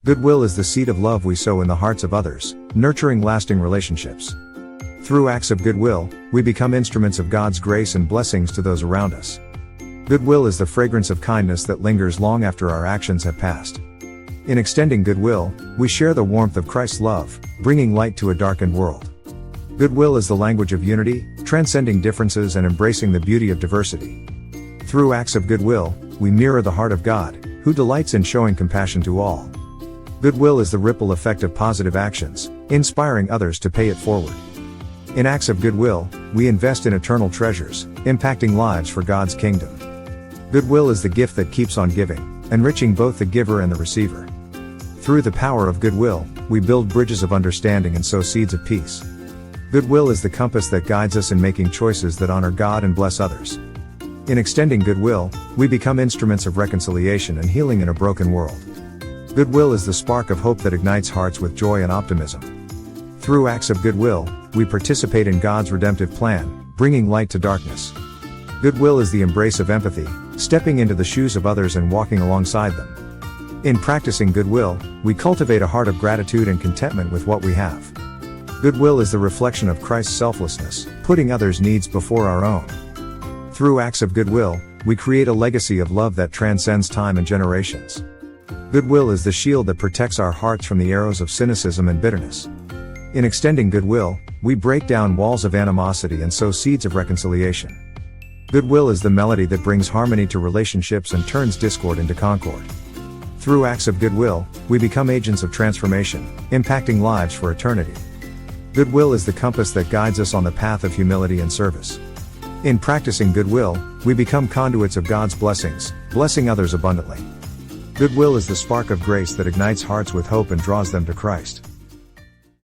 Goodwill is the seed of love we sow in the hearts of others, nurturing lasting relationships. Through acts of goodwill, we become instruments of God's grace and blessings to those around us. Goodwill is the fragrance of kindness that lingers long after our actions have passed. In extending goodwill, we share the warmth of Christ's love, bringing light to a darkened world. Goodwill is the language of unity, transcending differences and embracing the beauty of diversity. Through acts of goodwill, we mirror the heart of God, who delights in showing compassion to all. Goodwill is the ripple effect of positive actions, inspiring others to pay it forward. In acts of goodwill, we invest in eternal treasures, impacting lives for God's kingdom. Goodwill is the gift that keeps on giving, enriching both the giver and the receiver. Through the power of goodwill, we build bridges of understanding and sow seeds of peace. Goodwill is the compass that guides us in making choices that honor God and bless others. In extending goodwill, we become instruments of reconciliation and healing in a broken world. Goodwill is the spark of hope that ignites hearts with joy and optimism. Through acts of goodwill, we participate in God's redemptive plan, bringing light to darkness. Goodwill is the embrace of empathy, stepping into the shoes of others and walking alongside them. In practicing goodwill, we cultivate a heart of gratitude and contentment with what we have. Goodwill is the reflection of Christ's selflessness, putting others' needs before our own. Through acts of goodwill, we create a legacy of love that transcends time and generations. Goodwill is the shield that protects our hearts from the arrows of cynicism and bitterness. In extending goodwill, we break down walls of animosity and sow seeds of reconciliation. Goodwill is the melody that brings harmony to relationships and turns discord into concord. Through acts of goodwill, we become agents of transformation, impacting lives for eternity. Goodwill is the compass that guides us on the path of humility and service. In practicing goodwill, we become conduits of God's blessings, blessing others abundantly. Goodwill is the spark of grace that ignites hearts with hope and draws them to Christ.